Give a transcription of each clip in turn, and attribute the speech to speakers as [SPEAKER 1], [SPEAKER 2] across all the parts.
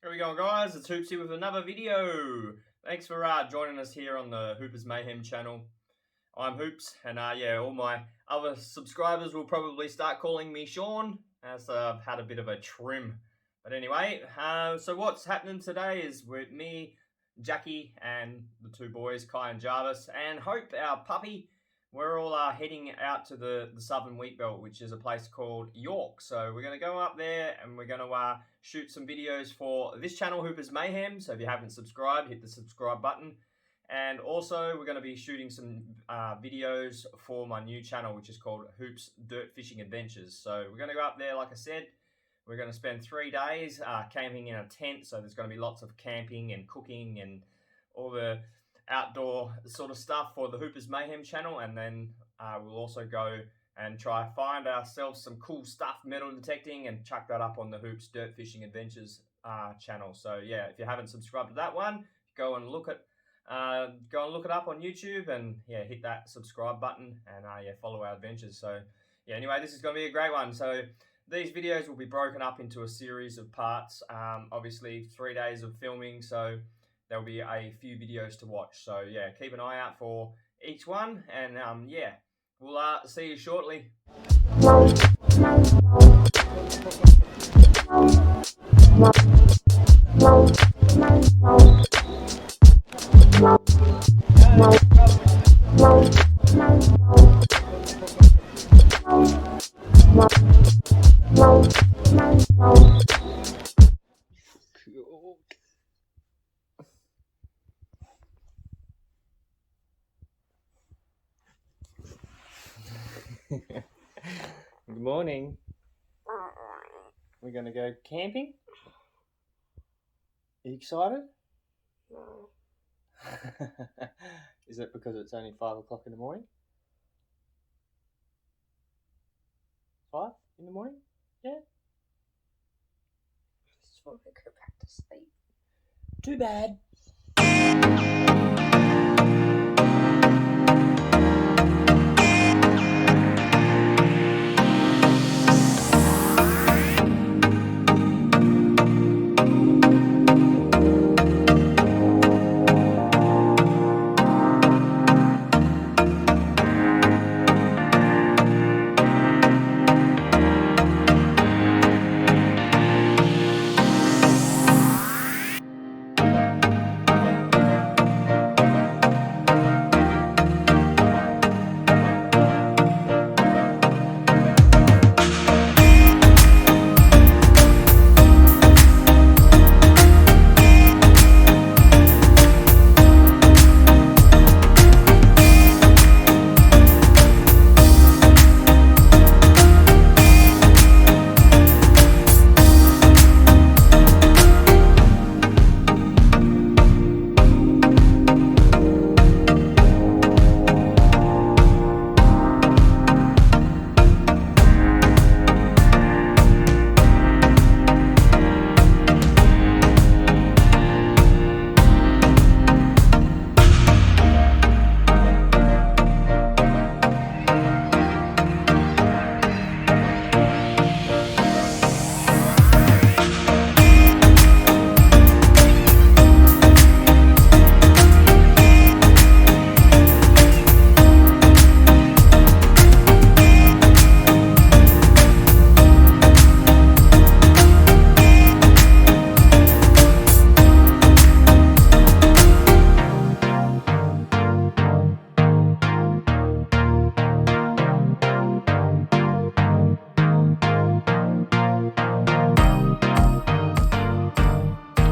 [SPEAKER 1] Here we go, guys. It's Hoopsy with another video. Thanks for joining us here on the Hoopers Mayhem channel. I'm Hoops, and yeah, all my other subscribers will probably start calling me Sean, as I've had a bit of a trim. But anyway, so what's happening today is with me, Jackie, and the two boys, Kai and Jarvis, and Hope, our puppy. We're all heading out to the southern wheatbelt, which is a place called York. So we're going to go up there and we're going to shoot some videos for this channel, Hoopers Mayhem. So if you haven't subscribed, hit the subscribe button. And also we're going to be shooting some videos for my new channel, which is called Hoops Dirt Fishing Adventures. So we're going to go up there, like I said. We're going to spend 3 days camping in a tent. So there's going to be lots of camping and cooking and all the outdoor sort of stuff for the Hoopers Mayhem channel, and then we'll also go and try find ourselves some cool stuff metal detecting and chuck that up on the Hoops Dirt Fishing Adventures channel. So yeah, if you haven't subscribed to that one, go and look it up on YouTube, and yeah, hit that subscribe button and yeah, follow our adventures. So yeah, anyway, this is going to be a great one. So these videos will be broken up into a series of parts. Obviously 3 days of filming, so there'll be a few videos to watch. So yeah, keep an eye out for each one, and yeah, we'll see you shortly. Good morning. We're going to go camping? Are you excited?
[SPEAKER 2] No.
[SPEAKER 1] Is it because it's only 5 o'clock in the morning? 5 in the morning? Yeah?
[SPEAKER 2] I just want to go back to sleep.
[SPEAKER 1] Too bad.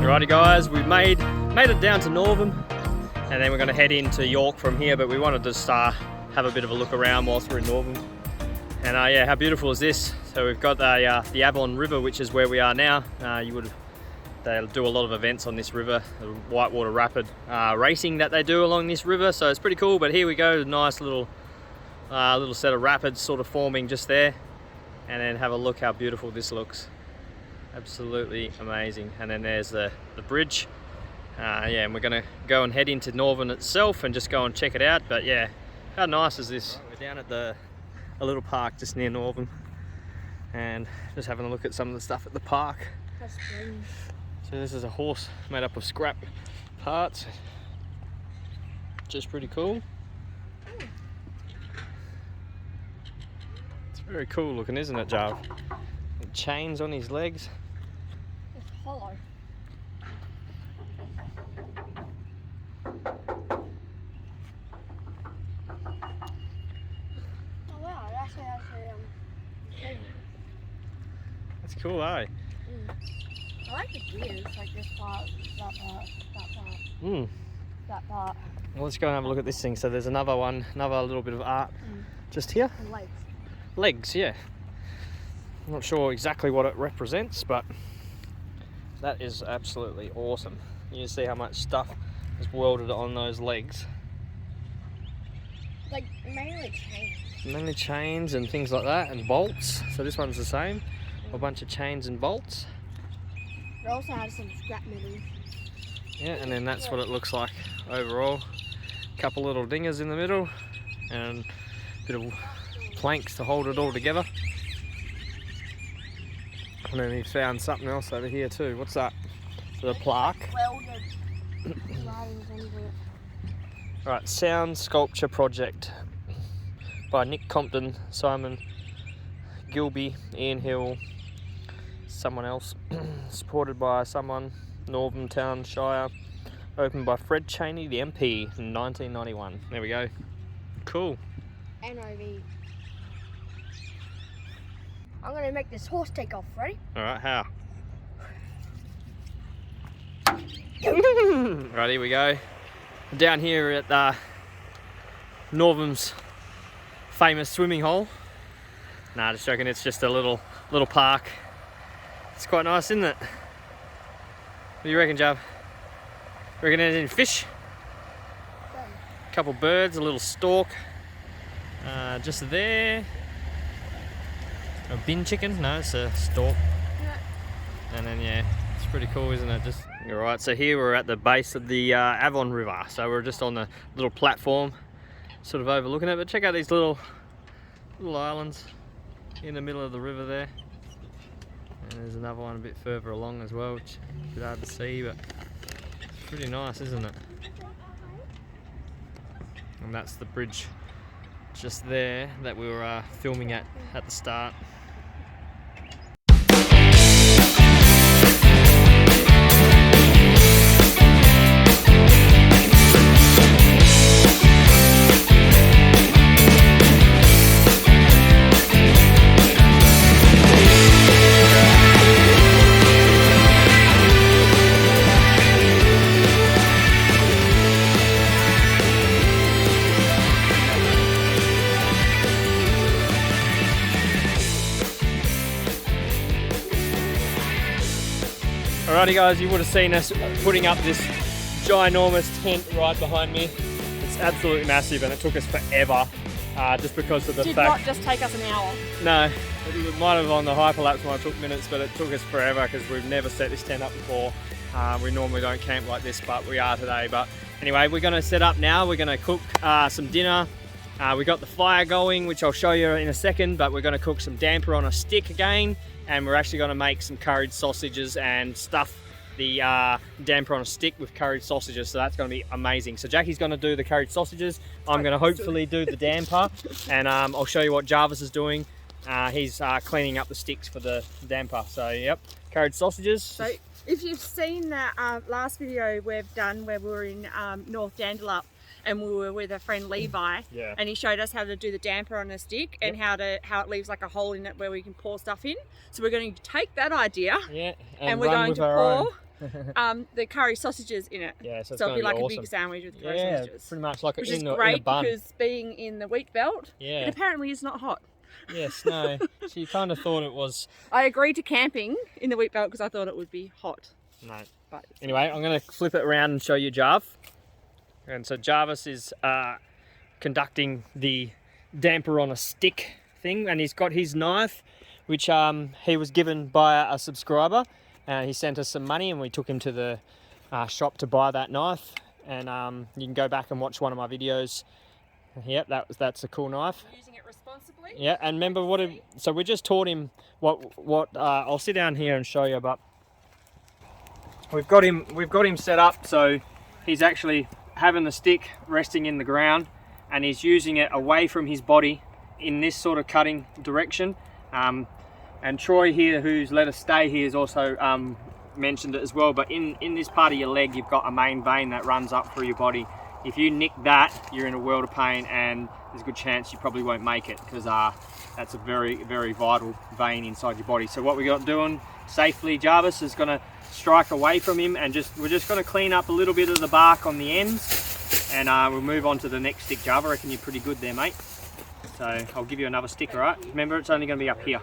[SPEAKER 1] Alrighty guys, we've made it down to Northern, and then we're going to head into York from here, but we wanted to have a bit of a look around whilst we're in Northern. And yeah, how beautiful is this? So we've got the Avon River, which is where we are now. They'll do a lot of events on this river, the whitewater rapid racing that they do along this river, so it's pretty cool. But here we go, nice little set of rapids sort of forming just there, and then have a look how beautiful this looks. Absolutely amazing. And then there's the bridge. Yeah, and we're gonna go and head into Northern itself and just go and check it out. But yeah, how nice is this? We're down at a little park just near Northern, and just having a look at some of the stuff at the park.
[SPEAKER 2] That's green.
[SPEAKER 1] So this is a horse made up of scrap parts, which is pretty cool. It's very cool looking, isn't it, Jarv? And chains on his legs.
[SPEAKER 2] It's hollow. Oh wow, that's actually
[SPEAKER 1] That's cool, eh?
[SPEAKER 2] I like the gears, like this part, that part, that part, that part.
[SPEAKER 1] Well, let's go and have a look at this thing. So there's another one, another little bit of art just here.
[SPEAKER 2] And legs.
[SPEAKER 1] Legs, yeah. I'm not sure exactly what it represents, but that is absolutely awesome. You see how much stuff is welded on those legs.
[SPEAKER 2] Like, mainly chains.
[SPEAKER 1] Mainly chains and things like that, and bolts. So this one's the same. A bunch of chains and bolts.
[SPEAKER 2] It also has some scrap metal.
[SPEAKER 1] Yeah, and then that's what it looks like overall. Couple little dingers in the middle, and a bit of planks to hold it all together. And then he found something else over here too. What's that? The plaque.
[SPEAKER 2] Welded writings under it.
[SPEAKER 1] Right, Sound Sculpture Project by Nick Compton, Simon Gilby, Ian Hill, someone else, supported by someone, Northern Town Shire, opened by Fred Cheney, the MP, in 1991. There we go. Cool.
[SPEAKER 2] NIV. I'm gonna make this horse take off. Ready?
[SPEAKER 1] Alright, how? Right, here we go. Down here at Northam's famous swimming hole. Nah, just joking, it's just a little park. It's quite nice, isn't it? What do you reckon, Jav? Reckon there's any fish? A couple birds, a little stork. Just there. A bin chicken? No, it's a stork. And then yeah, it's pretty cool, isn't it? Just alright. So here we're at the base of the Avon River. So we're just on the little platform, sort of overlooking it. But check out these little islands in the middle of the river there. And there's another one a bit further along as well, which is a bit hard to see, but it's pretty nice, isn't it? And that's the bridge just there that we were filming at the start. Alrighty guys, you would have seen us putting up this ginormous tent right behind me. It's absolutely massive and it took us forever just because of the fact...
[SPEAKER 2] Did not just take us an hour.
[SPEAKER 1] No, it might have on the hyperlapse might have took minutes, but it took us forever because we've never set this tent up before. We normally don't camp like this, but we are today. But anyway, we're going to set up now. We're going to cook some dinner. We got the fire going, which I'll show you in a second, but we're going to cook some damper on a stick again. And we're actually going to make some curried sausages and stuff the damper on a stick with curried sausages, so that's going to be amazing. So Jackie's going to do the curried sausages, I'm going to hopefully do the damper, and I'll show you what Jarvis is doing. He's cleaning up the sticks for the damper. So yep, curried sausages.
[SPEAKER 3] So if you've seen that last video we've done where we were in North Dandalup and we were with a friend Levi, and he showed us how to do the damper on a stick and how it leaves like a hole in it where we can pour stuff in. So we're going to take that idea and we're going to pour the curry sausages in it.
[SPEAKER 1] Yeah, so
[SPEAKER 3] it'll be like
[SPEAKER 1] awesome.
[SPEAKER 3] a big sandwich with curry sausages.
[SPEAKER 1] Pretty much like
[SPEAKER 3] which
[SPEAKER 1] in
[SPEAKER 3] is great
[SPEAKER 1] a bun.
[SPEAKER 3] because being in the wheat belt, it apparently is not hot.
[SPEAKER 1] Yes, no, she kind of thought it was.
[SPEAKER 3] I agreed to camping in the wheat belt because I thought it would be hot.
[SPEAKER 1] No.
[SPEAKER 3] But
[SPEAKER 1] anyway, I'm going to flip it around and show you Jarv. And so Jarvis is conducting the damper on a stick thing, and he's got his knife, which he was given by a subscriber. He sent us some money and we took him to the shop to buy that knife. And you can go back and watch one of my videos. Yep, that's a cool knife.
[SPEAKER 3] Using it responsibly.
[SPEAKER 1] Yeah, and remember so we just taught him what I'll sit down here and show you, but we've got him set up so he's actually having the stick resting in the ground, and he's using it away from his body in this sort of cutting direction. And Troy here, who's let us stay here, has also mentioned it as well, but in this part of your leg you've got a main vein that runs up through your body. If you nick that, you're in a world of pain, and there's a good chance you probably won't make it, because that's a very, very vital vein inside your body. So what we got doing safely, Jarvis is going to strike away from him, and we're just going to clean up a little bit of the bark on the ends, and we'll move on to the next stick. Jarvis, I reckon you're pretty good there, mate. So I'll give you another stick, all right? Remember, it's only going to be up here.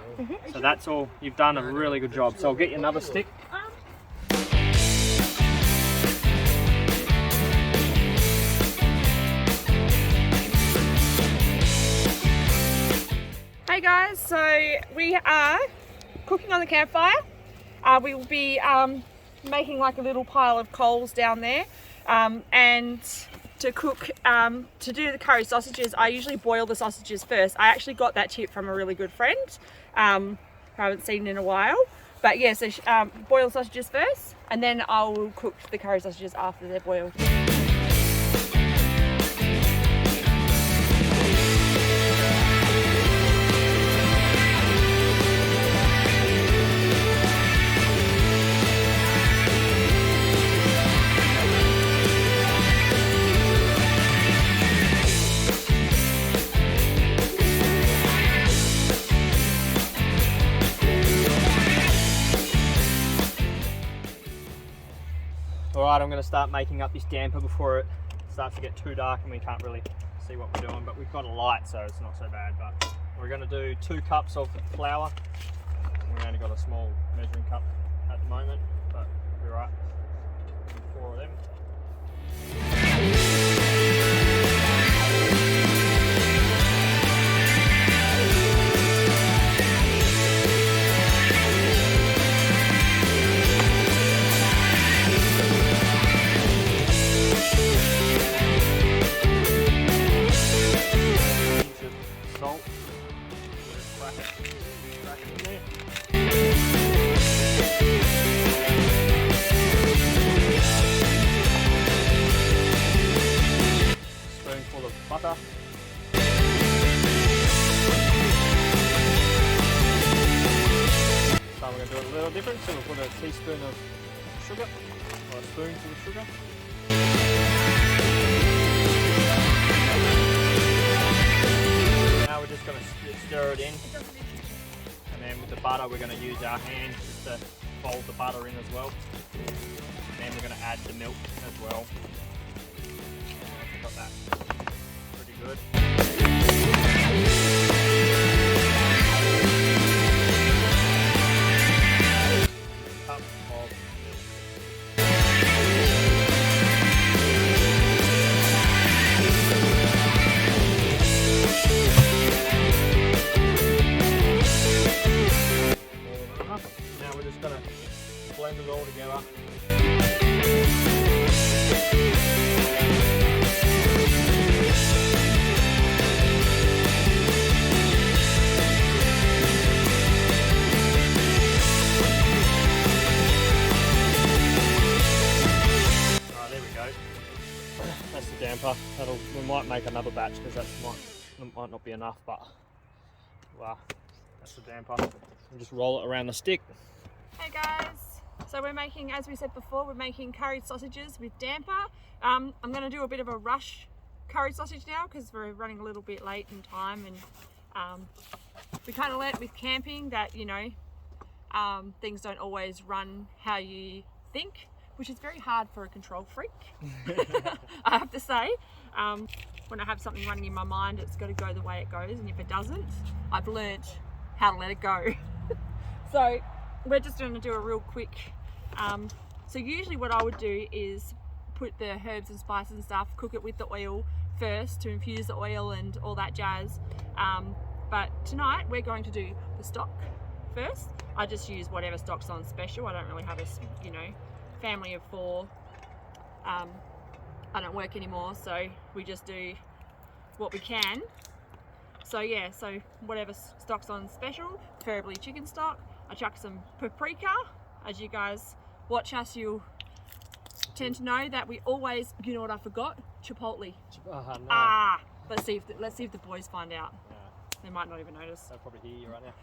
[SPEAKER 1] So that's all. You've done a really good job. So I'll get you another stick.
[SPEAKER 3] Hey guys, so we are cooking on the campfire. We will be making like a little pile of coals down there, and to cook, to do the curry sausages, I usually boil the sausages first. I actually got that tip from a really good friend who I haven't seen in a while. But yeah, so boil sausages first, and then I will cook the curry sausages after they're boiled.
[SPEAKER 1] Alright, I'm going to start making up this damper before it starts to get too dark and we can't really see what we're doing, but we've got a light so it's not so bad. But we're going to do 2 cups of flour. We've only got a small measuring cup at the moment, but we're right. 4 of them. Salt. Crack it in there. Spoonful of butter. So we're going to do it a little different, so we'll put a teaspoon of sugar, or a spoonful of sugar. Now we're just going to stir it in, and then with the butter we're going to use our hands just to fold the butter in as well, and then we're going to add the milk as well. Got that pretty good. Cup of milk. Now we're just going to blend it all together. There we go. That's the damper. We might make another batch because that might not be enough, but wow, that's the damper. And just roll it around the stick.
[SPEAKER 3] Hey guys, so we're making, as we said before, we're making curried sausages with damper. I'm going to do a bit of a rush curried sausage now because we're running a little bit late in time, and we kind of learnt with camping that, you know, things don't always run how you think, which is very hard for a control freak. I have to say, when I have something running in my mind, it's got to go the way it goes, and if it doesn't, I've learnt how to let it go. So we're just going to do a real quick, so usually what I would do is put the herbs and spices and stuff, cook it with the oil first to infuse the oil and all that jazz, but tonight we're going to do the stock first. I just use whatever stock's on special. I don't really have a, you know, family of 4. I don't work anymore, so we just do what we can. So yeah, so whatever stock's on special, preferably chicken stock. I chuck some paprika, as you guys watch us, you'll tend to know that we always, you know what I forgot? Chipotle.
[SPEAKER 4] No.
[SPEAKER 3] Ah, let's see if the boys find out.
[SPEAKER 4] Yeah.
[SPEAKER 3] They might not even notice.
[SPEAKER 4] They'll probably hear you right now.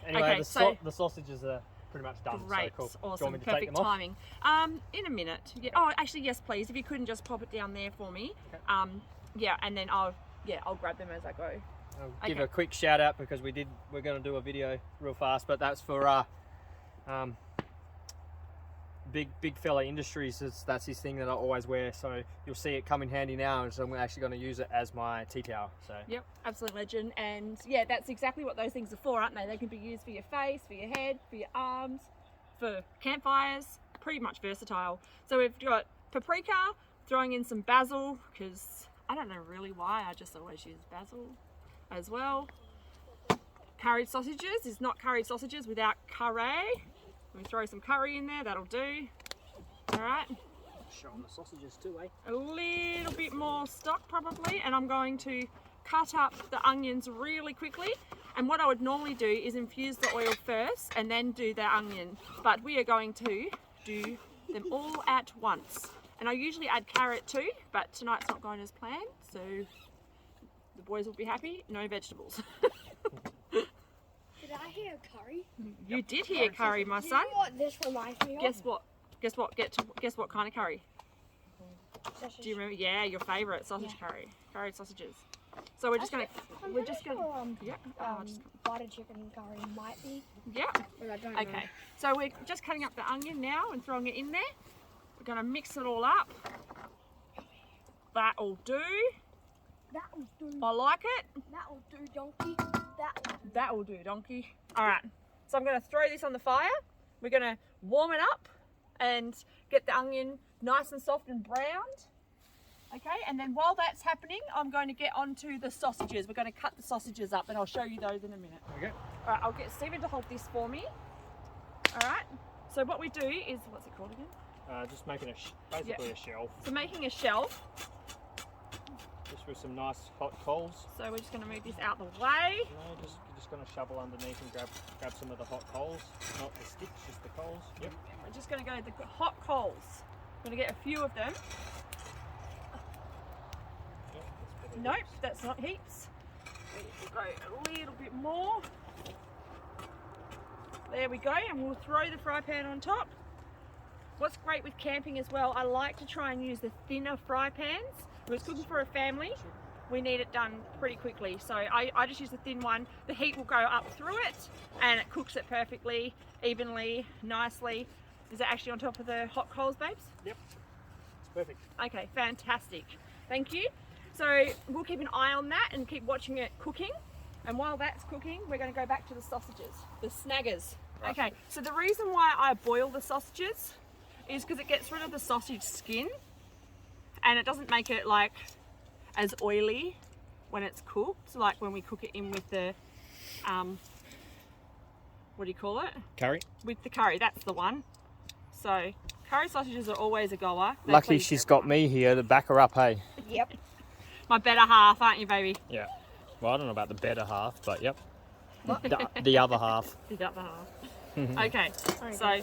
[SPEAKER 4] Anyway,
[SPEAKER 3] Okay,
[SPEAKER 4] the sausages are pretty much done.
[SPEAKER 3] Great,
[SPEAKER 4] So cool.
[SPEAKER 3] awesome,
[SPEAKER 4] Do you want me to
[SPEAKER 3] perfect
[SPEAKER 4] take them off?
[SPEAKER 3] timing. In a minute. Yeah. Oh, actually, yes, please. If you couldn't just pop it down there for me.
[SPEAKER 4] Okay.
[SPEAKER 3] Yeah, and then I'll grab them as I go.
[SPEAKER 4] I'll give
[SPEAKER 3] Okay.
[SPEAKER 4] a quick shout out because we're going to do a video real fast, but that's for big fella industries. That's his thing that I always wear, so you'll see it come in handy now, and so I'm actually going to use it as my tea towel. So
[SPEAKER 3] Yep, absolute legend. And yeah, that's exactly what those things are for, aren't they? They can be used for your face, for your head, for your arms, for campfires, pretty much versatile. So we've got paprika, throwing in some basil, because I don't know really why, I just always use basil as well. Curried sausages is not curried sausages without curry. We throw some curry in there, that'll do. All right.
[SPEAKER 4] show them the sausages too, eh?
[SPEAKER 3] A little bit more stock probably, and I'm going to cut up the onions really quickly. And what I would normally do is infuse the oil first and then do the onion, but we are going to do them all at once. And I usually add carrot too, but tonight's not going as planned, so the boys will be happy. No vegetables.
[SPEAKER 2] Did I hear curry?
[SPEAKER 3] You did hear curry, my
[SPEAKER 2] You
[SPEAKER 3] son.
[SPEAKER 2] know what this reminds me of?
[SPEAKER 3] Guess what? Guess what? Guess what kind of curry?
[SPEAKER 2] Sausage.
[SPEAKER 3] Do you remember? Yeah, your favourite sausage curry, curried sausages. So we're just gonna,
[SPEAKER 2] I'm
[SPEAKER 3] we're
[SPEAKER 2] pretty
[SPEAKER 3] just gonna,
[SPEAKER 2] sure,
[SPEAKER 3] yeah,
[SPEAKER 2] butter chicken curry might be,
[SPEAKER 3] yeah.
[SPEAKER 2] but I don't know.
[SPEAKER 3] Okay, so we're just cutting up the onion now and throwing it in there. We're gonna mix it all up. That'll do.
[SPEAKER 2] That'll do.
[SPEAKER 3] I like it.
[SPEAKER 2] That'll do, donkey.
[SPEAKER 3] That'll do, donkey. All right, so I'm gonna throw this on the fire. We're gonna warm it up and get the onion nice and soft and browned. Okay, and then while that's happening, I'm going to get onto the sausages. We're going to cut the sausages up and I'll show you those in a minute.
[SPEAKER 4] Okay.
[SPEAKER 3] All right, I'll get Stephen to hold this for me. All right, so what we do is, what's it called again?
[SPEAKER 4] Just making basically a shelf,
[SPEAKER 3] So making a shelf.
[SPEAKER 4] just with some nice hot coals.
[SPEAKER 3] So we're just going to move this out the way.
[SPEAKER 4] You're just going to shovel underneath and grab some of the hot coals, not the sticks, just the coals. Yep.
[SPEAKER 3] We're just going to go to the hot coals. I'm going to get a few of them. Nope, that's not heaps. We'll go a little bit more. There we go, and we'll throw the fry pan on top. What's great with camping as well, I like to try and use the thinner fry pans. If it's cooking for a family, we need it done pretty quickly. So I just use the thin one. The heat will go up through it and it cooks it perfectly, evenly, nicely. Is it actually on top of the hot coals, babes?
[SPEAKER 4] Yep, it's perfect.
[SPEAKER 3] Okay, fantastic. Thank you. So we'll keep an eye on that and keep watching it cooking. And while that's cooking, we're going to go back to the sausages, the snaggers.
[SPEAKER 4] Right.
[SPEAKER 3] Okay, so the reason why I boil the sausages is because it gets rid of the sausage skin and it doesn't make it like as oily when it's cooked, like when we cook it in with the, what do you call it?
[SPEAKER 4] Curry.
[SPEAKER 3] With the curry, that's the one. So curry sausages are always a goer. They
[SPEAKER 4] Lucky
[SPEAKER 3] please
[SPEAKER 4] she's
[SPEAKER 3] everyone.
[SPEAKER 4] got me here to back her up, hey?
[SPEAKER 2] Yep.
[SPEAKER 3] My better half, aren't you, baby?
[SPEAKER 4] Yeah. Well, I don't know about the better half, but yep. The other half.
[SPEAKER 3] The other half. Okay, so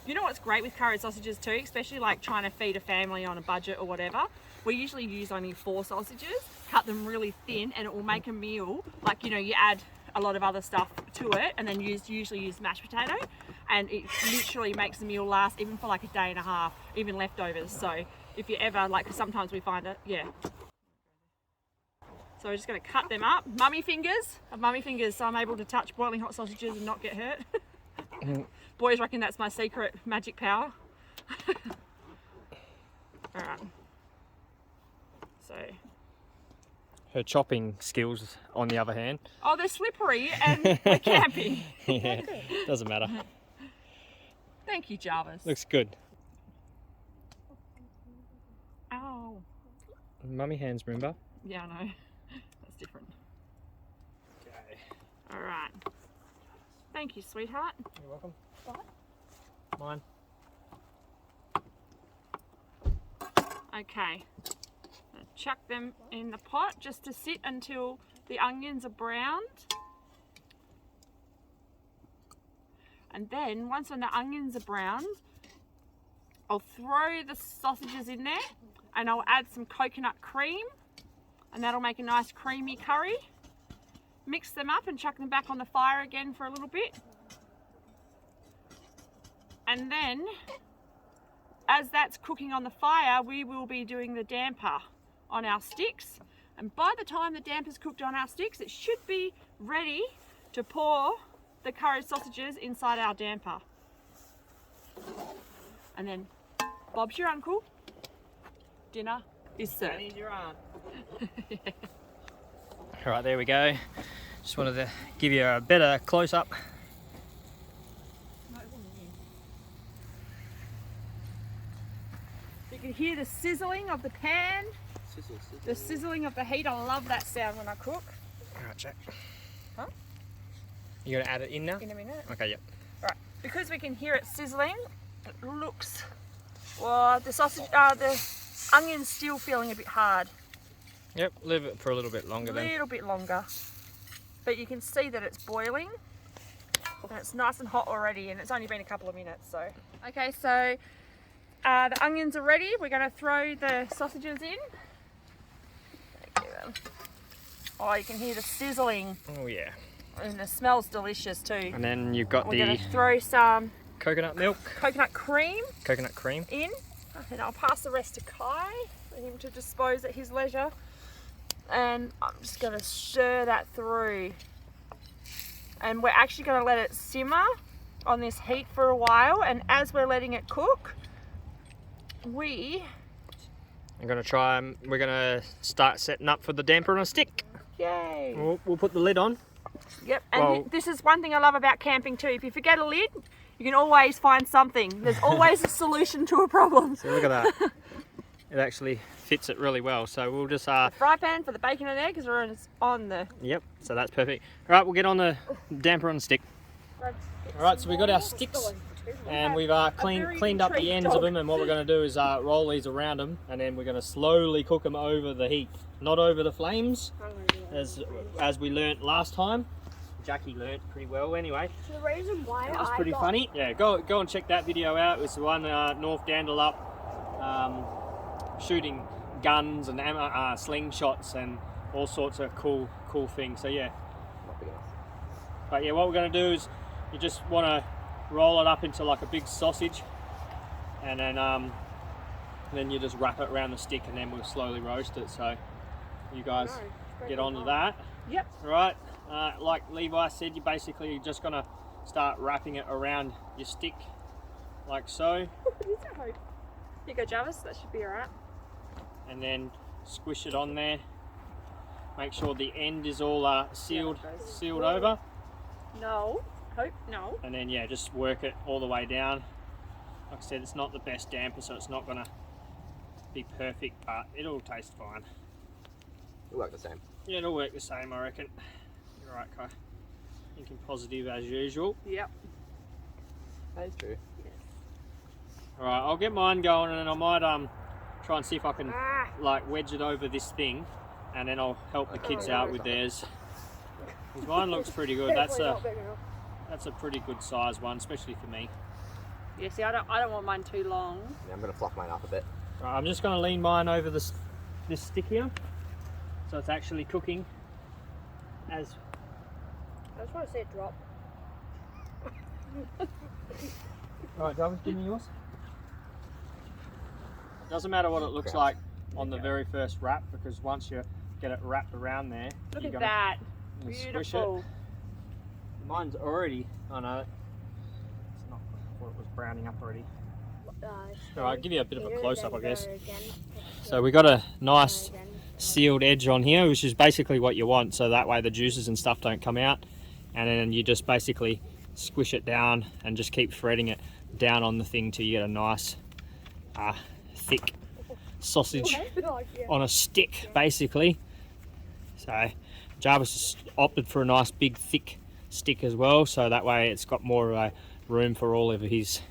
[SPEAKER 3] you know what's great with curried sausages too, especially like trying to feed a family on a budget or whatever? We usually use only 4 sausages, cut them really thin, and it will make a meal. Like, you know, you add a lot of other stuff to it and then usually use mashed potato, and it literally makes the meal last even for like a day and a half, even leftovers. So if you ever, like, sometimes we find it, yeah. So we're just going to cut them up. Mummy fingers. I have mummy fingers, so I'm able to touch boiling hot sausages and not get hurt. Boys reckon that's my secret magic power. Alright. So.
[SPEAKER 4] Her chopping skills, on the other hand.
[SPEAKER 3] Oh, they're slippery and we're camping.
[SPEAKER 4] Yeah, doesn't matter.
[SPEAKER 3] Thank you, Jarvis.
[SPEAKER 4] Looks good.
[SPEAKER 3] Ow.
[SPEAKER 4] Mummy hands, remember?
[SPEAKER 3] Yeah, I know. That's different.
[SPEAKER 4] Okay.
[SPEAKER 3] Alright. Thank you, sweetheart.
[SPEAKER 4] You're welcome.
[SPEAKER 2] What?
[SPEAKER 4] Mine.
[SPEAKER 3] Okay. Chuck them in the pot just to sit until the onions are browned. And then once when the onions are browned, I'll throw the sausages in there and I'll add some coconut cream, and that'll make a nice creamy curry. Mix them up and chuck them back on the fire again for a little bit. And then, as that's cooking on the fire, we will be doing the damper on our sticks. And by the time the damper's cooked on our sticks, it should be ready to pour the curried sausages inside our damper. And then, Bob's your uncle. Dinner is served.
[SPEAKER 4] He's your aunt. All right, there we go. Just wanted to give you a better close-up.
[SPEAKER 3] You can hear the sizzling of the pan,
[SPEAKER 4] Sizzle.
[SPEAKER 3] the sizzling of the heat. I love that sound when I cook.
[SPEAKER 4] All right, Jack.
[SPEAKER 3] Huh?
[SPEAKER 4] You gonna add it in now?
[SPEAKER 3] In a minute.
[SPEAKER 4] Okay, yep.
[SPEAKER 3] Right, because we can hear it sizzling, it looks, well, the sausage, the onion's still feeling a bit hard.
[SPEAKER 4] Yep, leave it for a little bit longer
[SPEAKER 3] A
[SPEAKER 4] then.
[SPEAKER 3] little bit longer. But you can see that it's boiling and it's nice and hot already, and it's only been a couple of minutes, so. Okay, so the onions are ready. We're gonna throw the sausages in. Okay, then. Oh, you can hear the sizzling,
[SPEAKER 4] Oh yeah.
[SPEAKER 3] and the smell's delicious too.
[SPEAKER 4] And then you've got
[SPEAKER 3] We're
[SPEAKER 4] the
[SPEAKER 3] gonna throw some
[SPEAKER 4] coconut milk,
[SPEAKER 3] coconut cream
[SPEAKER 4] coconut cream.
[SPEAKER 3] in, and I'll pass the rest to Kai for him to dispose at his leisure. And I'm just going to stir that through, and we're actually going to let it simmer on this heat for a while, and as we're letting it cook, we're
[SPEAKER 4] gonna start setting up for the damper on a stick.
[SPEAKER 3] yay.
[SPEAKER 4] We'll put the lid on.
[SPEAKER 3] Yep, and
[SPEAKER 4] Well-
[SPEAKER 3] this is one thing I love about camping too. If you forget a lid, you can always find something. There's always a solution to a problem.
[SPEAKER 4] So look at that. It actually fits it really well. So we'll just
[SPEAKER 3] Fry pan for the bacon and eggs are on the...
[SPEAKER 4] yep. So that's perfect. All right, we'll get on the damper on the stick. All right, so we got our sticks, and we've cleaned up the ends of them. And what we're going to do is roll these around them, and then we're going to slowly cook them over the heat, not over the flames, as we learnt last time. Jackie learnt pretty well anyway.
[SPEAKER 2] So the reason why
[SPEAKER 4] That was
[SPEAKER 2] I
[SPEAKER 4] pretty
[SPEAKER 2] got
[SPEAKER 4] funny. Yeah, go and check that video out. It was the one North Dandalup shooting guns and slingshots and all sorts of cool things. So yeah. But yeah, what we're going to do is you just want to roll it up into like a big sausage, and then you just wrap it around the stick, and then we'll slowly roast it. So you guys get onto that.
[SPEAKER 3] Yep.
[SPEAKER 4] Right. Like Levi said, you're basically just going to start wrapping it around your stick like so,
[SPEAKER 3] Here you go, Jarvis. That should be alright.
[SPEAKER 4] and then squish it on there. Make sure the end is all sealed over,
[SPEAKER 3] No. Hope. No.
[SPEAKER 4] and then yeah, just work it all the way down. Like I said, it's not the best damper, so it's not going to be perfect, but it'll taste fine.
[SPEAKER 5] It'll work the same.
[SPEAKER 4] Yeah, it'll work the same, I reckon. You're right, Kai. Thinking positive as usual.
[SPEAKER 3] Yep.
[SPEAKER 5] That is true.
[SPEAKER 4] Alright, I'll get mine going, and then I might try and see if I can
[SPEAKER 3] Ah.
[SPEAKER 4] like wedge it over this thing, and then I'll help the kids out with theirs. 'Cause mine looks pretty good. That's a pretty good size one, especially for me.
[SPEAKER 3] Yeah. See, I don't want mine too long.
[SPEAKER 5] Yeah, I'm going to fluff mine up a bit.
[SPEAKER 4] Right, I'm just going to lean mine over this stick here, so it's actually cooking as.
[SPEAKER 2] I just want to see it drop.
[SPEAKER 4] Alright, Jarvis, give me yours. Doesn't matter what it looks like on the very first wrap, because once you get it wrapped around there,
[SPEAKER 3] Look
[SPEAKER 4] you're
[SPEAKER 3] at
[SPEAKER 4] gonna
[SPEAKER 3] that.
[SPEAKER 4] squish it.
[SPEAKER 3] Beautiful.
[SPEAKER 4] Mine's already. Oh no, it's not. I thought it was browning up already. Alright, I'll give you a bit of a close up, I guess. So we got a nice sealed edge on here, which is basically what you want, so that way the juices and stuff don't come out, and then you just basically squish it down and just keep threading it down on the thing till you get a nice thick sausage on a stick, basically. So Jarvis has opted for a nice big thick stick as well, so that way it's got more of a room for all of his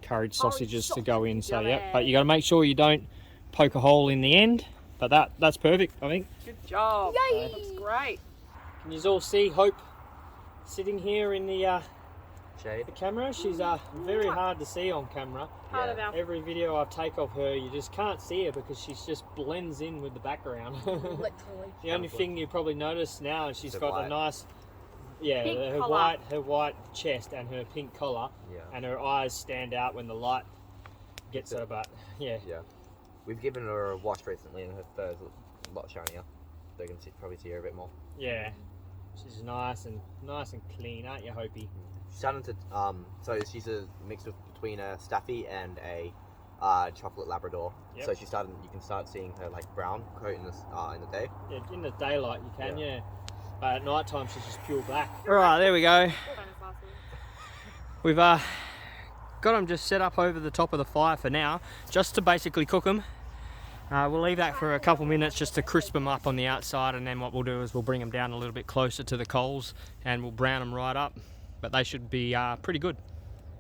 [SPEAKER 4] curried sausages to go in. So yeah, but you got to make sure you don't poke a hole in the end, but that's perfect, I think.
[SPEAKER 3] Good job.
[SPEAKER 2] Yay!
[SPEAKER 3] Looks great.
[SPEAKER 4] Can you all see Hope sitting here in the
[SPEAKER 5] shade.
[SPEAKER 4] The camera, she's very hard to see on camera.
[SPEAKER 3] Part of our
[SPEAKER 4] Every video I take of her, you just can't see her because she's just blends in with the background.
[SPEAKER 2] Literally.
[SPEAKER 4] The only thing you probably notice now is she's got a nice,
[SPEAKER 3] Pink
[SPEAKER 4] her
[SPEAKER 3] collar.
[SPEAKER 4] white chest and her pink collar, and her eyes stand out when the light gets her. But yeah.
[SPEAKER 5] We've given her a wash recently, and her fur's a lot shinier. So you can probably see her a bit more.
[SPEAKER 4] Yeah, she's nice and clean, aren't you, Hopi?
[SPEAKER 5] She's starting to so she's a mix between a Staffy and a chocolate Labrador.
[SPEAKER 4] Yep.
[SPEAKER 5] So she's starting. You can start seeing her like brown coat in the day.
[SPEAKER 4] Yeah, in the daylight you can, but at night time she's just pure black. All right, there we go. We've got them just set up over the top of the fire for now, just to basically cook them. We'll leave that for a couple minutes just to crisp them up on the outside, and then what we'll do is we'll bring them down a little bit closer to the coals and we'll brown them right up. But they should be pretty good.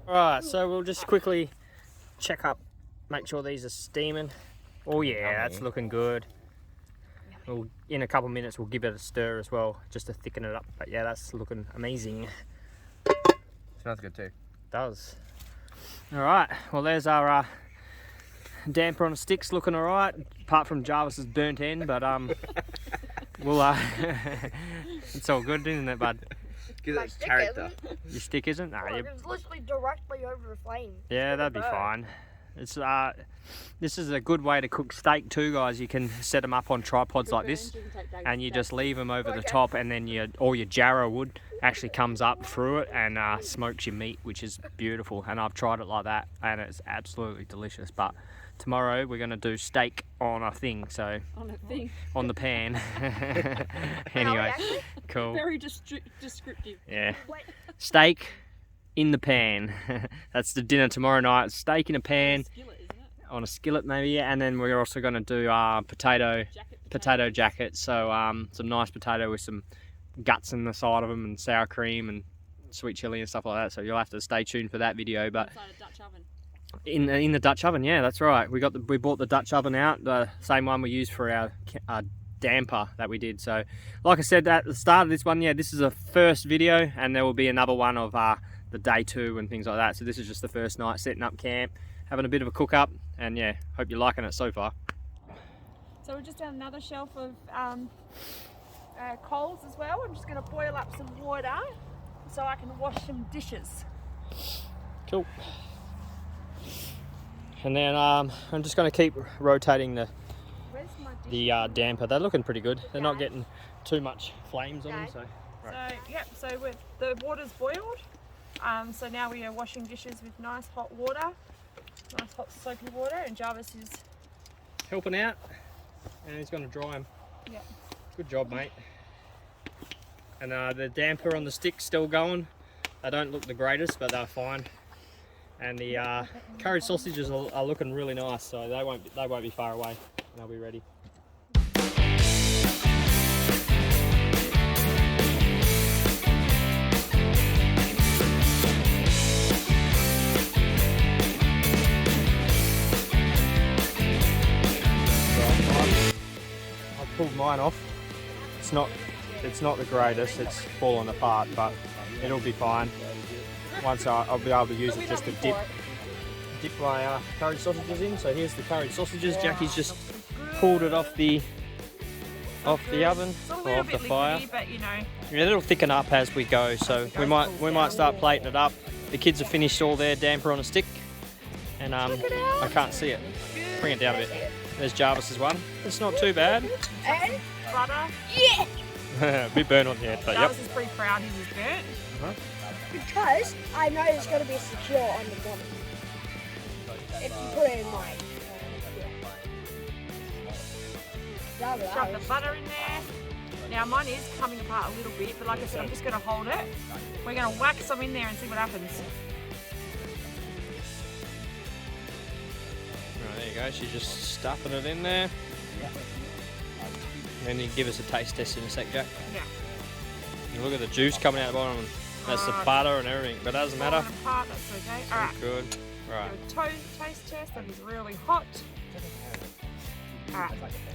[SPEAKER 4] All right, so we'll just quickly check up, make sure these are steaming. Oh yeah, that's looking good. In a couple minutes we'll give it a stir as well, just to thicken it up. But yeah, that's looking amazing.
[SPEAKER 5] Smells good too.
[SPEAKER 4] Does. All right, well there's our damper on the sticks, looking all right, apart from Jarvis's burnt end, but we'll it's all good, isn't it, bud?
[SPEAKER 5] Because it's character.
[SPEAKER 4] Your stick isn't? Nah,
[SPEAKER 2] It's literally directly over the flame.
[SPEAKER 4] yeah, that'd be fine. It's this is a good way to cook steak too, guys. You can set them up on tripods like this, and you just leave them over the top, and then all your jarrah wood actually comes up through it and smokes your meat, which is beautiful. And I've tried it like that, and it's absolutely delicious. But tomorrow we're going to do steak on a thing, so on the pan. Anyway, cool.
[SPEAKER 3] Very descriptive.
[SPEAKER 4] Yeah, steak in the pan. That's the dinner tomorrow night. Steak in a pan,
[SPEAKER 3] Skillet, isn't it?
[SPEAKER 4] on a skillet maybe, and then we're also going to do potato jacket. So some nice potato with some guts in the side of them and sour cream and sweet chili and stuff like that. So you'll have to stay tuned for that video. But
[SPEAKER 3] Inside a Dutch oven.
[SPEAKER 4] in the Dutch oven, yeah, that's right. We bought the Dutch oven out, the same one we used for our damper that we did. So like I said at the start of this one, yeah, this is a first video, and there will be another one of the day 2 and things like that. So this is just the first night setting up camp, having a bit of a cook up, and yeah, hope you're liking it so far.
[SPEAKER 3] So we're just on another shelf of coals as well. I'm just going to boil up some water so I can wash some dishes.
[SPEAKER 4] Cool. And then I'm just going to keep rotating the
[SPEAKER 3] Where's my dish?
[SPEAKER 4] damper. They're looking pretty good. They're not getting too much flames on them. So
[SPEAKER 3] So yep, so the water's boiled. So now we are washing dishes with nice hot water, nice hot soapy water, and Jarvis is
[SPEAKER 4] helping out, and he's going to dry them.
[SPEAKER 3] Yeah.
[SPEAKER 4] Good job, mate. And the damper on the stick's still going. They don't look the greatest, but they're fine. And the curried sausages are looking really nice, so they won't be far away. They'll be ready. I've pulled mine off. It's not the greatest. It's fallen apart, but it'll be fine. Once I'll be able to use it just to dip my curried sausages in. So here's the curried sausages. Jackie's just pulled it off the oven or off the fire.
[SPEAKER 3] But you know.
[SPEAKER 4] Yeah, it'll thicken up as we go. So we might start plating it up. The kids have finished all their damper on a stick, and I can't see it. Bring it down a bit. There's Jarvis's one. It's not too bad.
[SPEAKER 2] And
[SPEAKER 3] Butter.
[SPEAKER 2] yeah,
[SPEAKER 4] A bit burnt on the head, but
[SPEAKER 3] Jarvis
[SPEAKER 4] yep.
[SPEAKER 3] is pretty proud he was burnt.
[SPEAKER 2] because I know it's going to be secure on the bottom. If you put it in my
[SPEAKER 3] Shove the butter in there. Now mine is coming apart a little bit, but like I said, I'm just going to hold it. We're going to whack some in there and see what happens.
[SPEAKER 4] Right, there you go. She's just stuffing it in there. And then you give us a taste test in a sec, Jack.
[SPEAKER 3] Yeah.
[SPEAKER 4] And look at the juice coming out the bottom. That's the butter and everything, but it doesn't matter.
[SPEAKER 3] Apart, that's okay. All right.
[SPEAKER 4] Good. Right.
[SPEAKER 3] Do a taste test. That is really hot. All right.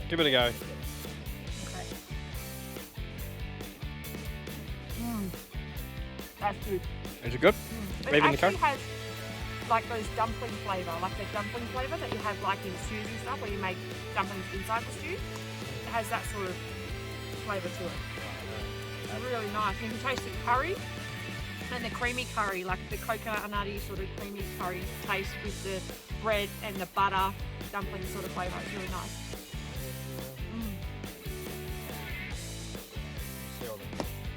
[SPEAKER 4] Give it a go.
[SPEAKER 3] Okay. That's good.
[SPEAKER 4] Is it good?
[SPEAKER 3] It
[SPEAKER 4] Leaving the
[SPEAKER 3] actually
[SPEAKER 4] curry?
[SPEAKER 3] has like those dumpling flavour, like the dumpling flavour that you have like in stews and stuff, where you make dumplings inside the stew. It has that sort of flavour to it. It's really nice. You can taste the curry and the creamy curry, like the coconut and nutty sort of creamy curry taste with the bread and the butter dumpling sort of flavour. It's really nice.
[SPEAKER 4] See all the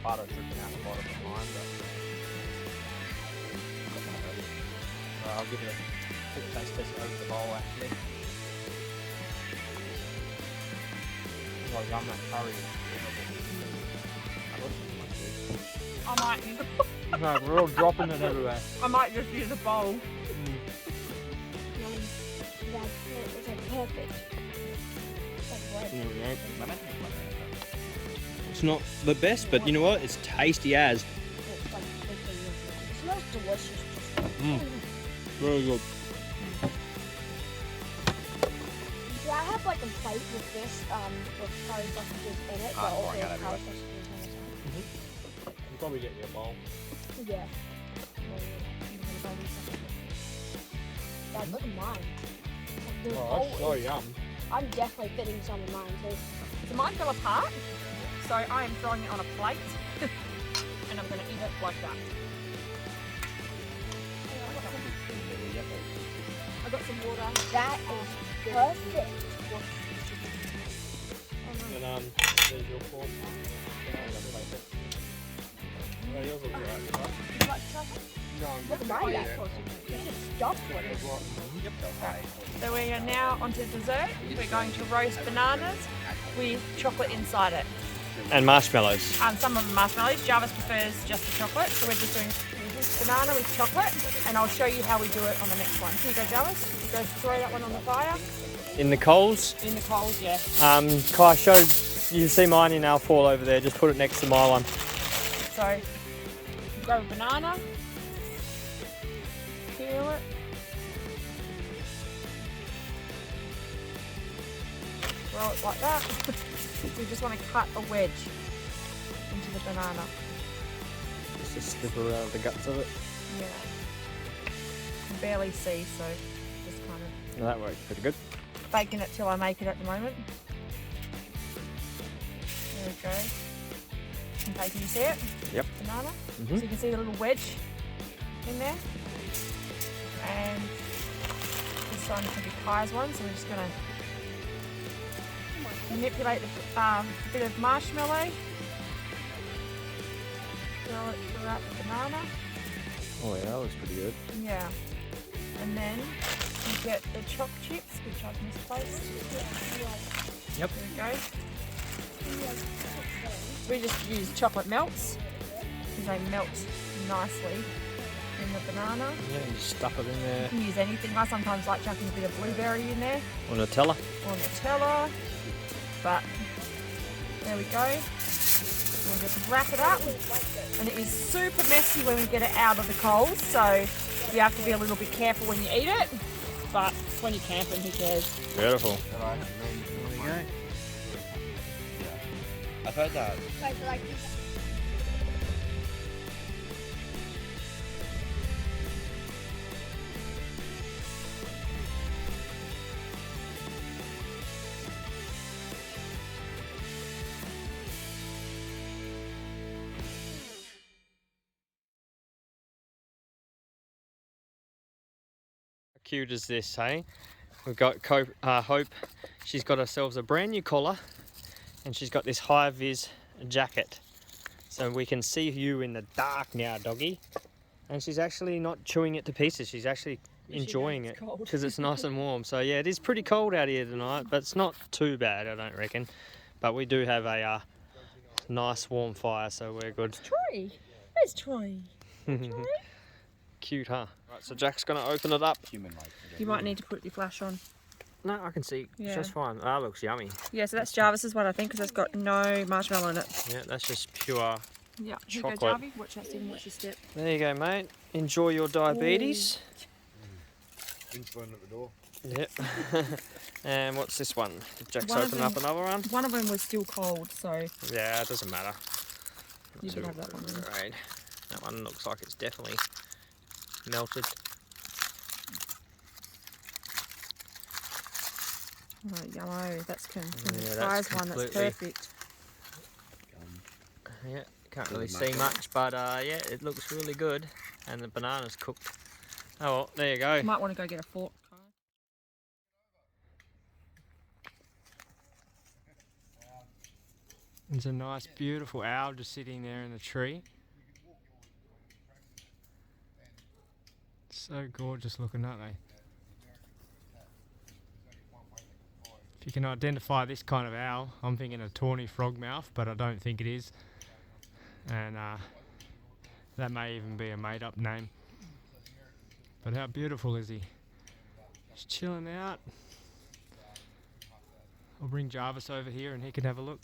[SPEAKER 4] butter dripping out the bottom behind, but I'll give it a quick taste test over the bowl actually. Oh, yum, that curry. No, we're all dropping it everywhere.
[SPEAKER 3] I might just use a bowl.
[SPEAKER 2] It's like perfect. It's like bread.
[SPEAKER 4] It's not the best, but you know what? It's tasty as.
[SPEAKER 2] It's like it smells delicious.
[SPEAKER 4] Really good.
[SPEAKER 2] Do I have like a plate with this, with curry sausages in it, but also curry sausages on the side?
[SPEAKER 4] I'll probably get you a bowl.
[SPEAKER 2] Yeah. Guys, look at mine. The
[SPEAKER 4] Oh,
[SPEAKER 2] bowl
[SPEAKER 4] that's so
[SPEAKER 2] is-
[SPEAKER 4] yum.
[SPEAKER 2] I'm definitely fitting some of mine too.
[SPEAKER 3] So mine fell apart, so I am throwing it on a plate and I'm going to eat it like that. I got some water.
[SPEAKER 2] That is perfect.
[SPEAKER 4] And there's your fork. Oh, yours will be right.
[SPEAKER 2] You like chocolate?
[SPEAKER 4] No,
[SPEAKER 2] Look at mine. You should stop with it.
[SPEAKER 3] So we are now onto dessert. We're going to roast bananas with chocolate inside it.
[SPEAKER 4] And marshmallows.
[SPEAKER 3] Some of the marshmallows. Jarvis prefers just the chocolate, so we're just doing banana with chocolate, and I'll show you how we do it on the next one. Here you go, Jarvis. You go throw that one on the fire.
[SPEAKER 4] In the coals.
[SPEAKER 3] In the coals, yeah.
[SPEAKER 4] Kai showed, you see mine in L4 over there, just put it next to my one.
[SPEAKER 3] So, you grab a banana, peel it, roll it like that. We just want to cut a wedge into the banana.
[SPEAKER 4] Just to slip around the guts of it.
[SPEAKER 3] Yeah. You can barely see, so just kind of
[SPEAKER 4] Well, that works pretty good.
[SPEAKER 3] baking it till I make it at the moment. There we go. Okay, can you see it?
[SPEAKER 4] Yep.
[SPEAKER 3] Banana.
[SPEAKER 4] Mhm.
[SPEAKER 3] So you can see the little wedge in there. And this one could be Kai's one, so we're just going to manipulate a bit of marshmallow. Throw it throughout the banana.
[SPEAKER 4] Oh yeah, that looks pretty good.
[SPEAKER 3] Yeah. And then you get the choc chips, which I've misplaced.
[SPEAKER 4] Yep.
[SPEAKER 3] There we go. We just use chocolate melts because they melt nicely in the banana.
[SPEAKER 4] Yeah, and just stuff it in there.
[SPEAKER 3] You can use anything. I sometimes like chucking a bit of blueberry in there
[SPEAKER 4] Or Nutella.
[SPEAKER 3] or Nutella. But there we go. We'll just wrap it up. And it is super messy when we get it out of the coals, so you have to be a little bit careful when you eat it. But when you're camping, who cares?
[SPEAKER 4] Beautiful.
[SPEAKER 5] I've heard that.
[SPEAKER 4] How cute is this, hey? We've got Hope. She's got herself a brand new collar, and she's got this high vis jacket, so we can see you in the dark now, doggy. And she's actually not chewing it to pieces. She's actually enjoying it because it's nice and warm. So yeah, it is pretty cold out here tonight, but it's not too bad, I don't reckon. But we do have a nice warm fire, so we're good.
[SPEAKER 3] Troy. Where's Troy?
[SPEAKER 4] Cute, huh? Right, so Jack's gonna open it up.
[SPEAKER 3] You might need to put your flash on.
[SPEAKER 4] No, I can see.
[SPEAKER 3] Yeah.
[SPEAKER 4] It's just fine. That looks yummy.
[SPEAKER 3] Yeah, so that's Jarvis's one, I think, because it's got no marshmallow in it.
[SPEAKER 4] Yeah, that's just pure.
[SPEAKER 3] Yeah, here you go,
[SPEAKER 4] Chocolate.
[SPEAKER 3] Jarvie. Watch that, Stephen. Watch your step.
[SPEAKER 4] There you go, mate. Enjoy your diabetes.
[SPEAKER 5] Insulin at the door.
[SPEAKER 4] Yep. And what's this one? Did Jack's
[SPEAKER 3] One of
[SPEAKER 4] open up
[SPEAKER 3] them-
[SPEAKER 4] another one?
[SPEAKER 3] One of them was still cold, so
[SPEAKER 4] Yeah, it doesn't matter.
[SPEAKER 3] you can have that one. Then.
[SPEAKER 4] Right. That one looks like it's definitely melted.
[SPEAKER 3] Oh, yummo. That's
[SPEAKER 4] Yeah,
[SPEAKER 3] the
[SPEAKER 4] that's
[SPEAKER 3] size one. That's
[SPEAKER 4] completely-
[SPEAKER 3] perfect.
[SPEAKER 4] Yeah, can't really see much, but yeah, it looks really good. And the banana's cooked. Oh well, there you go.
[SPEAKER 3] You might want to go get a fork.
[SPEAKER 4] There's a nice, beautiful owl just sitting there in the tree. So gorgeous looking, aren't they? If you can identify this kind of owl, I'm thinking a tawny frogmouth, but I don't think it is. And that may even be a made-up name. But how beautiful is he? Just chilling out. I'll bring Jarvis over here and he can have a look.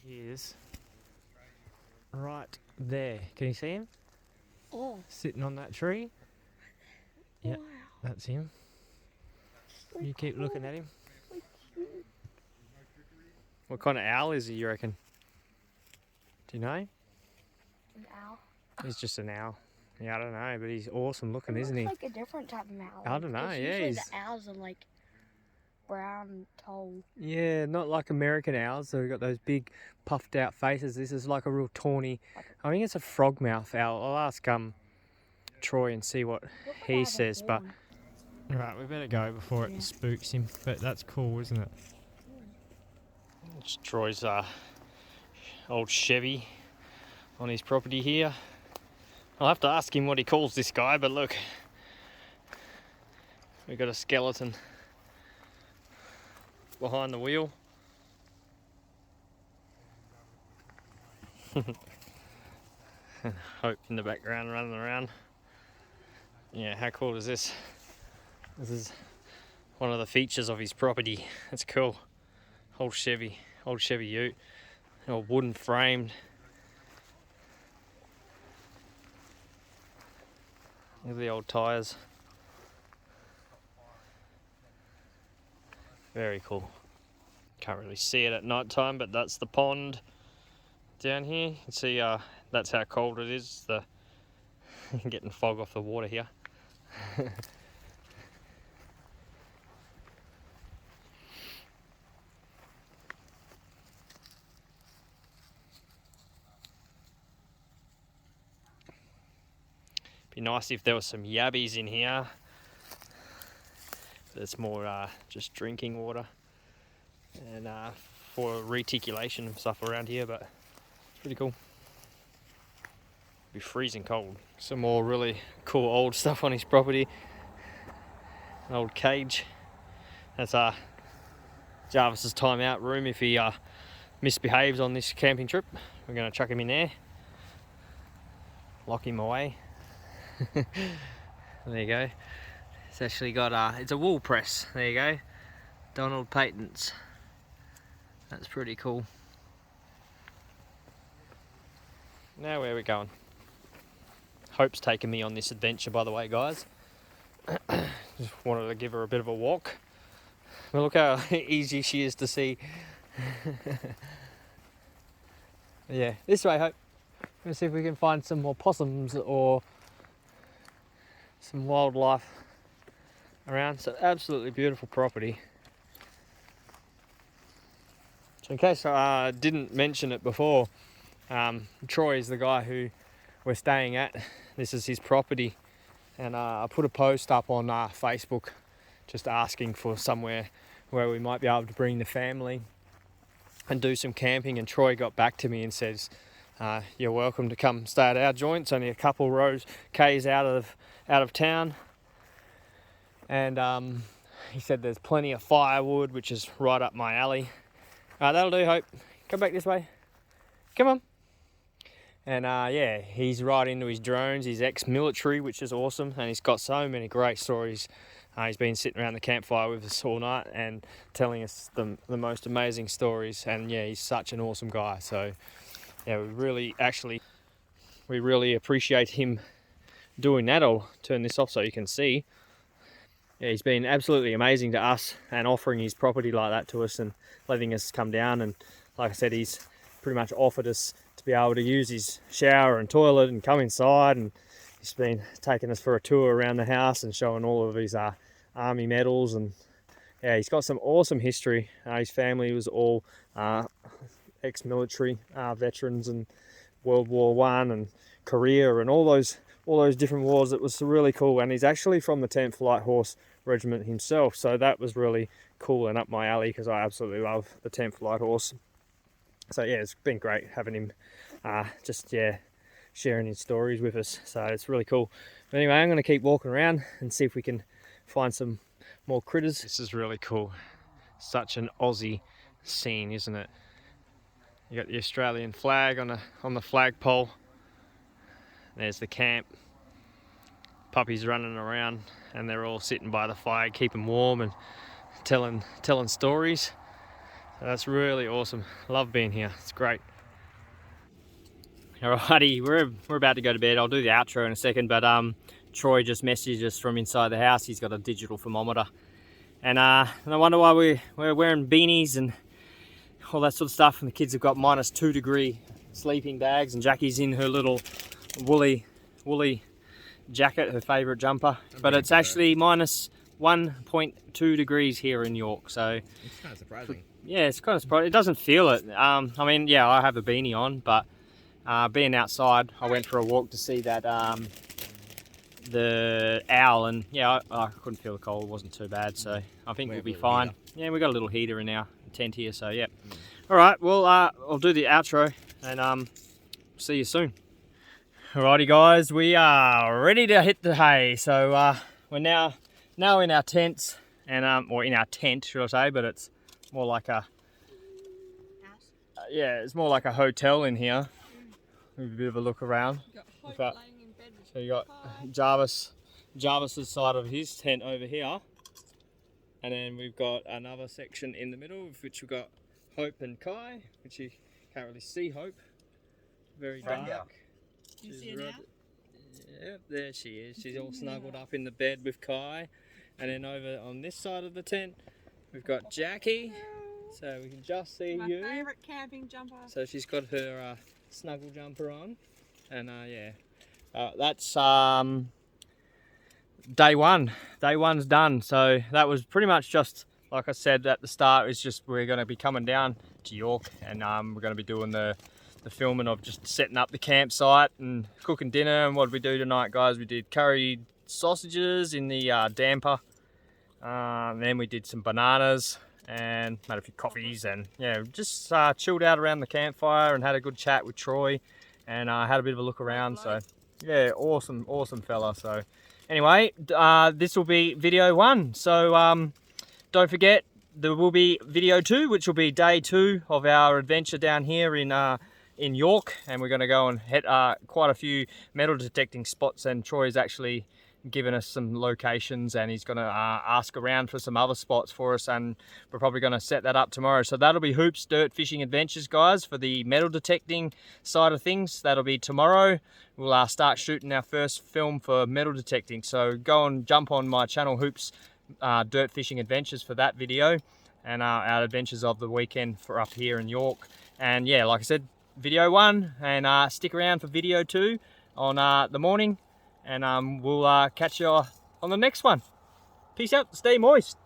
[SPEAKER 4] He is right there. Can you see him?
[SPEAKER 2] Oh.
[SPEAKER 4] Sitting on that tree. Yep,
[SPEAKER 2] Wow.
[SPEAKER 4] that's him. You keep looking at him. What kind of owl is he, you reckon? Do you know?
[SPEAKER 2] An owl.
[SPEAKER 4] He's just an owl. Yeah, I don't know, but he's awesome looking, isn't he?
[SPEAKER 2] Looks like a different type of owl.
[SPEAKER 4] I don't know,
[SPEAKER 2] It's
[SPEAKER 4] yeah,
[SPEAKER 2] usually
[SPEAKER 4] he's-
[SPEAKER 2] the owls are like brown, tall.
[SPEAKER 4] Yeah, not like American owls. So we've got those big puffed out faces. This is like a real tawny. I think it's a frogmouth owl. I'll ask Troy and see what
[SPEAKER 2] Look like
[SPEAKER 4] he
[SPEAKER 2] I have a
[SPEAKER 4] says. But
[SPEAKER 2] horn.
[SPEAKER 4] right, we better go before it spooks him. But that's cool, isn't it? It's Troy's old Chevy on his property here. I'll have to ask him what he calls this guy, but look, we've got a skeleton behind the wheel. Hope in the background running around. Yeah, how cool is this? This is one of the features of his property. It's cool. Old Chevy ute, all wooden framed. Look at the old tyres. Very cool. Can't really see it at night time, but that's the pond down here. You can see that's how cold it is. Getting fog off the water here. Be nice if there was some yabbies in here. It's more just drinking water and for reticulation and stuff around here, but it's pretty cool. Be freezing cold. Some more really cool old stuff on his property. An old cage. That's Jarvis's timeout room if he misbehaves on this camping trip. We're going to chuck him in there, lock him away. There you go. It's actually got it's a wool press. There you go. Donald Patents. That's pretty cool. Now where are we going? Hope's taking me on this adventure, by the way, guys. Just wanted to give her a bit of a walk. But look how easy she is to see. Yeah, this way, Hope. Let's see if we can find some more possums or some wildlife around. So absolutely beautiful property. So in case I didn't mention it before, Troy is the guy who we're staying at. This is his property, and I put a post up on Facebook just asking for somewhere where we might be able to bring the family and do some camping, and Troy got back to me and says you're welcome to come stay at our joint. It's only a couple rows k's out of town, and he said there's plenty of firewood, which is right up my alley. That'll do, Hope. Come back this way. Come on. And yeah, he's right into his drones. He's ex-military, which is awesome, and he's got so many great stories. He's been sitting around the campfire with us all night and telling us the most amazing stories, and yeah, he's such an awesome guy. So yeah, we really appreciate him doing that. I'll turn this off so you can see. Yeah, he's been absolutely amazing to us and offering his property like that to us and letting us come down. And like I said, he's pretty much offered us to be able to use his shower and toilet and come inside, and he's been taking us for a tour around the house and showing all of his army medals. And yeah, he's got some awesome history. His family was all ex-military veterans and World War One and Korea and all those different wars. It was really cool, and he's actually from the 10th Light Horse Regiment himself, so that was really cool and up my alley because I absolutely love the 10th Light Horse. So yeah, it's been great having him sharing his stories with us, so it's really cool. But anyway, I'm going to keep walking around and see if we can find some more critters. This is really cool. Such an Aussie scene, isn't it? You got the Australian flag on the flagpole. There's the camp. Puppies running around, and they're all sitting by the fire, keeping warm and telling stories. So that's really awesome. Love being here. It's great. Alrighty, we're about to go to bed. I'll do the outro in a second, but Troy just messaged us from inside the house. He's got a digital thermometer, and I wonder why we're wearing beanies and all that sort of stuff. And the kids have got -2 degree sleeping bags, and Jackie's in her little woolly jacket, her favourite jumper. But it's actually -1.2 degrees here in York. So
[SPEAKER 5] It's kind of surprising.
[SPEAKER 4] yeah, it's kind of surprising. It doesn't feel it. I mean, yeah, I have a beanie on, but being outside, I went for a walk to see that the owl, and yeah, I couldn't feel the cold. It wasn't too bad, so I think we'll be fine. Yeah, we got a little heater in our tent here, so yeah. All right, well, I'll do the outro, and see you soon. Alrighty, guys, we are ready to hit the hay. So we're now in our tents, and or in our tent, should I say? But it's more like a it's more like a hotel in here. A bit of a look around. So you got Jarvis's side of his tent over here, and then we've got another section in the middle, of which we've got Hope and Kai, which you can't really see Hope. Very dark.
[SPEAKER 3] You see her now?
[SPEAKER 4] Yeah, there she is. She's all snuggled up in the bed with Kai, and then over on this side of the tent, we've got Jackie. So we can just see you.
[SPEAKER 3] My favourite camping jumper.
[SPEAKER 4] So she's got her snuggle jumper on, and that's day one. Day one's done. So that was pretty much just like I said at the start. It's just we're going to be coming down to York, and we're going to be doing the filming of just setting up the campsite and cooking dinner. And what did we do tonight, guys? We did curried sausages in the damper, and then we did some bananas and made a few coffees, and yeah, just chilled out around the campfire and had a good chat with Troy, and had a bit of a look around. So yeah, awesome fella. So anyway, this will be video 1. So don't forget, there will be video 2, which will be day 2 of our adventure down here in York, and we're going to go and hit quite a few metal detecting spots, and Troy's actually given us some locations, and he's going to ask around for some other spots for us, and we're probably going to set that up tomorrow. So that'll be Hoops Dirt Fishing Adventures, guys, for the metal detecting side of things. That'll be tomorrow. We'll start shooting our first film for metal detecting, so go and jump on my channel, Hoops Dirt Fishing Adventures, for that video, and our adventures of the weekend for up here in York. And yeah, like I said, video 1, and stick around for video 2 on the morning, and we'll catch you on the next one. Peace out, stay moist.